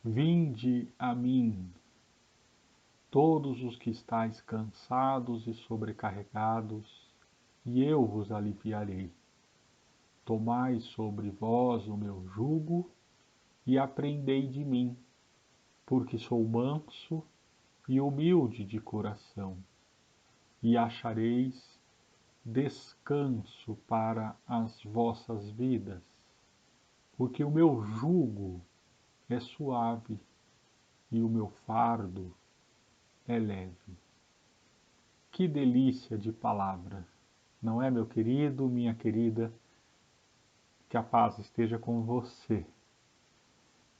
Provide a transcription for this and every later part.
Vinde a mim, todos os que estáis cansados e sobrecarregados, e eu vos aliviarei. Tomai sobre vós o meu jugo e aprendei de mim, porque sou manso e humilde de coração, e achareis descanso para as vossas vidas, porque o meu jugo é suave e o meu fardo é leve. Que delícia de palavra, não é, meu querido, minha querida? Que a paz esteja com você.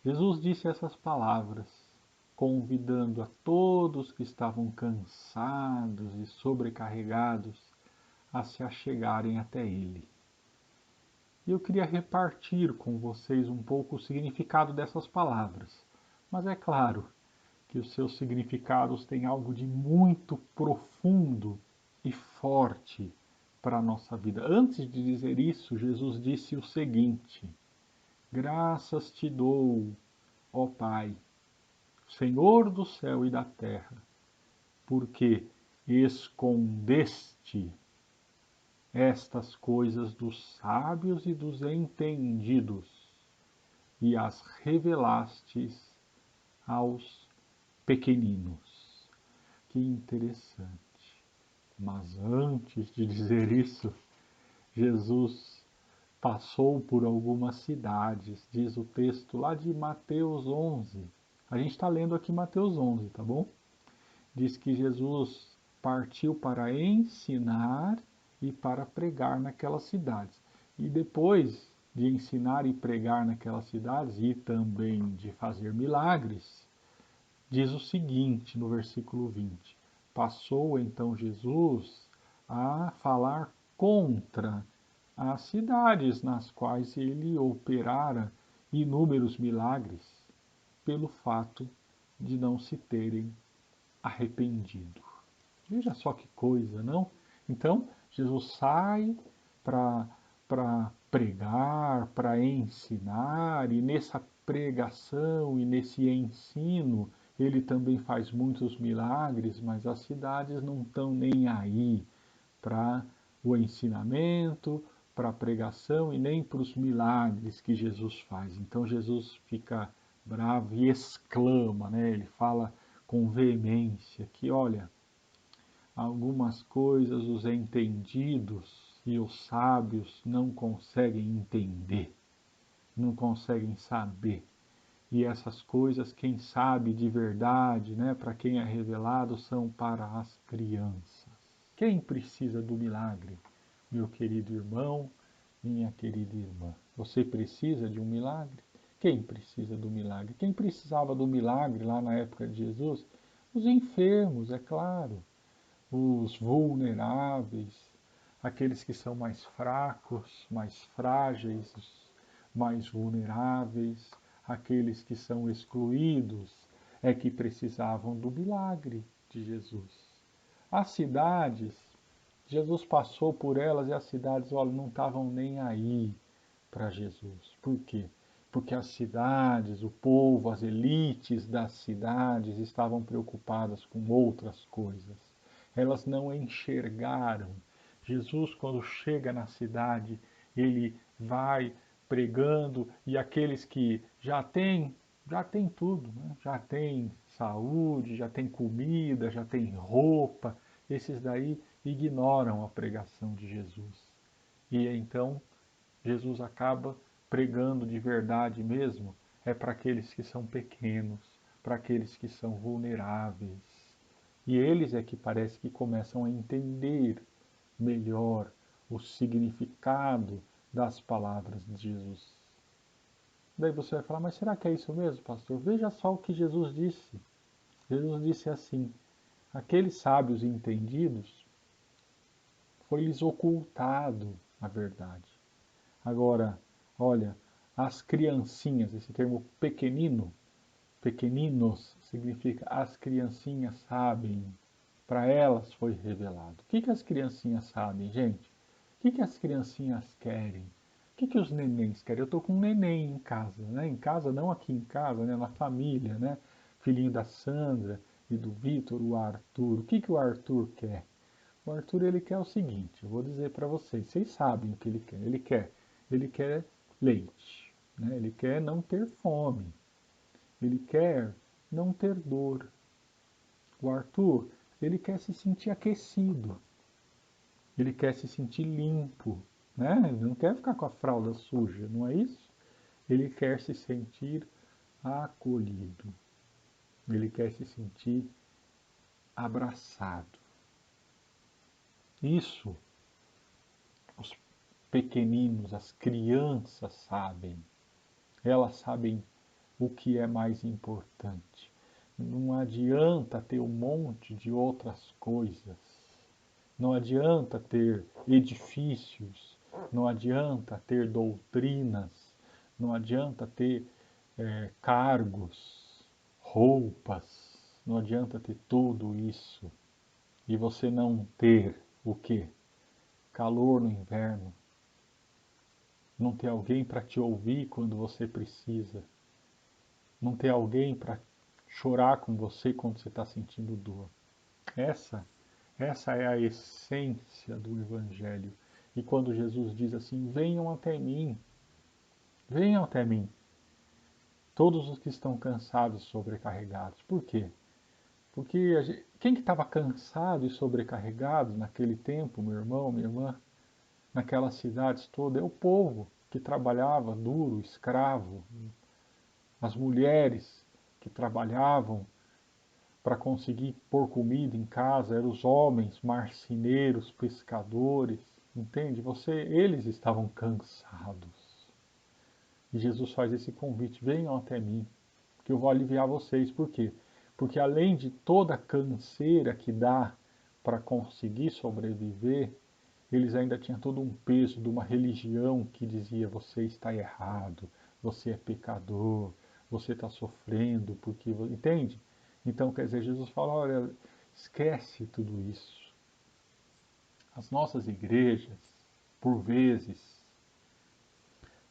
Jesus disse essas palavras, convidando a todos que estavam cansados e sobrecarregados a se achegarem até Ele. E eu queria repartir com vocês um pouco o significado dessas palavras. Mas é claro que os seus significados têm algo de muito profundo e forte para a nossa vida. Antes de dizer isso, Jesus disse o seguinte: Graças te dou, ó Pai, Senhor do céu e da terra, porque escondeste estas coisas dos sábios e dos entendidos e as revelastes aos pequeninos. Que interessante. Mas antes de dizer isso, Jesus passou por algumas cidades, diz o texto lá de Mateus 11. A gente está lendo aqui Mateus 11, tá bom? Diz que Jesus partiu para ensinar e para pregar naquelas cidades. E depois de ensinar e pregar naquelas cidades e também de fazer milagres, diz o seguinte no versículo 20: Passou então Jesus a falar contra as cidades nas quais ele operara inúmeros milagres, pelo fato de não se terem arrependido. Veja só que coisa, não? Então, Jesus sai para pregar, para ensinar, e nessa pregação e nesse ensino, ele também faz muitos milagres, mas as cidades não estão nem aí para o ensinamento, para a pregação e nem para os milagres que Jesus faz. Então Jesus fica bravo e exclama, né? Ele fala com veemência que, olha, algumas coisas os entendidos e os sábios não conseguem entender, não conseguem saber. E essas coisas, quem sabe de verdade, né, para quem é revelado, são para as crianças. Quem precisa do milagre? Meu querido irmão, minha querida irmã. Você precisa de um milagre? Quem precisa do milagre? Quem precisava do milagre lá na época de Jesus? Os enfermos, é claro. Os vulneráveis, aqueles que são mais fracos, mais frágeis, mais vulneráveis, aqueles que são excluídos, é que precisavam do milagre de Jesus. As cidades, Jesus passou por elas e as cidades, olha, não estavam nem aí para Jesus. Por quê? Porque as cidades, o povo, as elites das cidades estavam preocupadas com outras coisas. Elas não enxergaram. Jesus, quando chega na cidade, ele vai pregando e aqueles que já têm tudo, né? Já têm saúde, já têm comida, já têm roupa, esses daí ignoram a pregação de Jesus. E então Jesus acaba pregando de verdade mesmo, é para aqueles que são pequenos, para aqueles que são vulneráveis. E eles é que parece que começam a entender melhor o significado das palavras de Jesus. Daí você vai falar, mas será que é isso mesmo, pastor? Veja só o que Jesus disse. Jesus disse assim: aqueles sábios e entendidos foi-lhes ocultado a verdade. Agora, olha, as criancinhas, esse termo pequenino, pequeninos, significa as criancinhas sabem, para elas foi revelado. O que as criancinhas sabem, gente? O que as criancinhas querem? O que os nenéns querem? Eu estou com um neném em casa, né? Em casa, não aqui em casa, né? Na família, né? Filhinho da Sandra e do Vitor, o Arthur. O que o Arthur quer? O Arthur, ele quer o seguinte, eu vou dizer para vocês sabem o que ele quer. Ele quer leite, né? Ele quer não ter fome. Ele quer não ter dor. O Arthur, ele quer se sentir aquecido. Ele quer se sentir limpo, né? Ele não quer ficar com a fralda suja, não é isso? Ele quer se sentir acolhido. Ele quer se sentir abraçado. Isso os pequeninos, as crianças sabem. Elas sabem o que é mais importante. Não adianta ter um monte de outras coisas. Não adianta ter edifícios. Não adianta ter doutrinas. Não adianta ter cargos, roupas. Não adianta ter tudo isso e você não ter o quê? Calor no inverno, não ter alguém para te ouvir quando você precisa, não ter alguém para chorar com você quando você está sentindo dor. Essa, essa é a essência do Evangelho. E quando Jesus diz assim: venham até mim, todos os que estão cansados e sobrecarregados. Por quê? Porque quem que estava cansado e sobrecarregado naquele tempo, meu irmão, minha irmã, naquelas cidades todas, é o povo que trabalhava duro, escravo, as mulheres que trabalhavam para conseguir pôr comida em casa, eram os homens, marceneiros, pescadores, entende? Eles estavam cansados. E Jesus faz esse convite: venham até mim, que eu vou aliviar vocês. Por quê? Porque além de toda a canseira que dá para conseguir sobreviver, eles ainda tinham todo um peso de uma religião que dizia: você está errado, você é pecador, você está sofrendo, porque. Entende? Então, quer dizer, Jesus fala: olha, esquece tudo isso. As nossas igrejas, por vezes,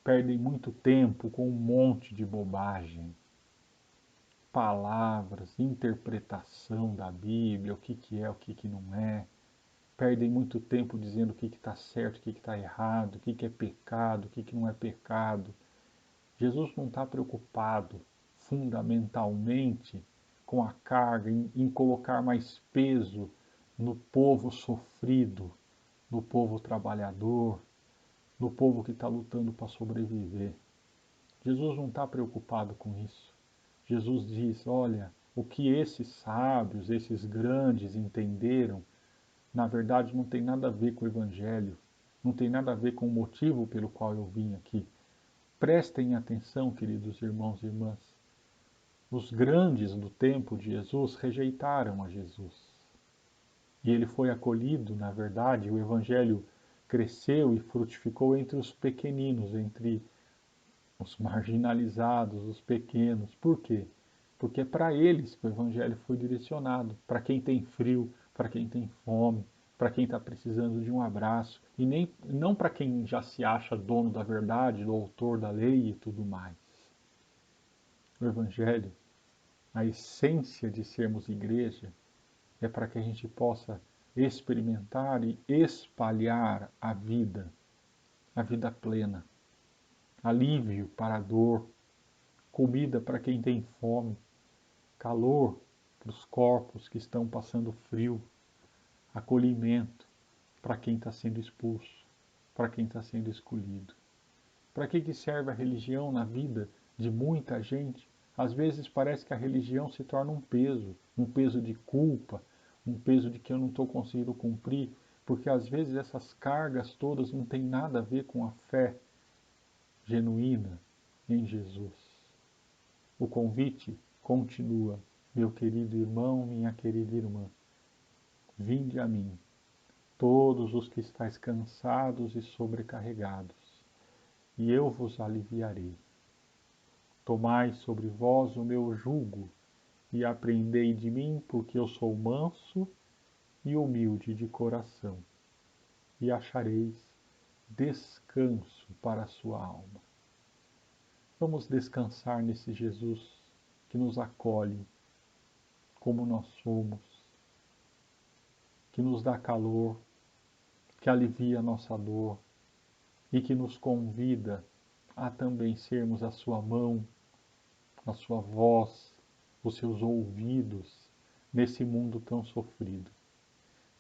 perdem muito tempo com um monte de bobagem. Palavras, interpretação da Bíblia, o que é, o que não é. Perdem muito tempo dizendo o que está certo, o que está errado, o que é pecado, o que não é pecado. Jesus não está preocupado fundamentalmente com a carga, em colocar mais peso no povo sofrido, no povo trabalhador, no povo que está lutando para sobreviver. Jesus não está preocupado com isso. Jesus diz: olha, o que esses sábios, esses grandes entenderam, na verdade não tem nada a ver com o Evangelho, não tem nada a ver com o motivo pelo qual eu vim aqui. Prestem atenção, queridos irmãos e irmãs. Os grandes do tempo de Jesus rejeitaram a Jesus. E ele foi acolhido, na verdade, o Evangelho cresceu e frutificou entre os pequeninos, entre os marginalizados, os pequenos. Por quê? Porque é para eles que o Evangelho foi direcionado, para quem tem frio, para quem tem fome, para quem está precisando de um abraço, e não para quem já se acha dono da verdade, do autor da lei e tudo mais. O Evangelho, a essência de sermos igreja, é para que a gente possa experimentar e espalhar a vida plena, alívio para a dor, comida para quem tem fome, calor para os corpos que estão passando frio, acolhimento para quem está sendo expulso, para quem está sendo escolhido. Para que serve a religião na vida de muita gente? Às vezes parece que a religião se torna um peso de culpa, um peso de que eu não estou conseguindo cumprir, porque às vezes essas cargas todas não têm nada a ver com a fé genuína em Jesus. O convite continua: meu querido irmão, minha querida irmã, vinde a mim, todos os que estáis cansados e sobrecarregados, e eu vos aliviarei. Tomai sobre vós o meu jugo e aprendei de mim, porque eu sou manso e humilde de coração, e achareis descanso para a sua alma. Vamos descansar nesse Jesus que nos acolhe como nós somos, que nos dá calor, que alivia a nossa dor e que nos convida a também sermos a sua mão, a sua voz, os seus ouvidos nesse mundo tão sofrido.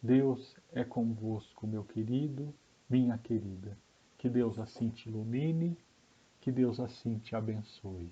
Deus é convosco, meu querido, minha querida. Que Deus assim te ilumine, que Deus assim te abençoe.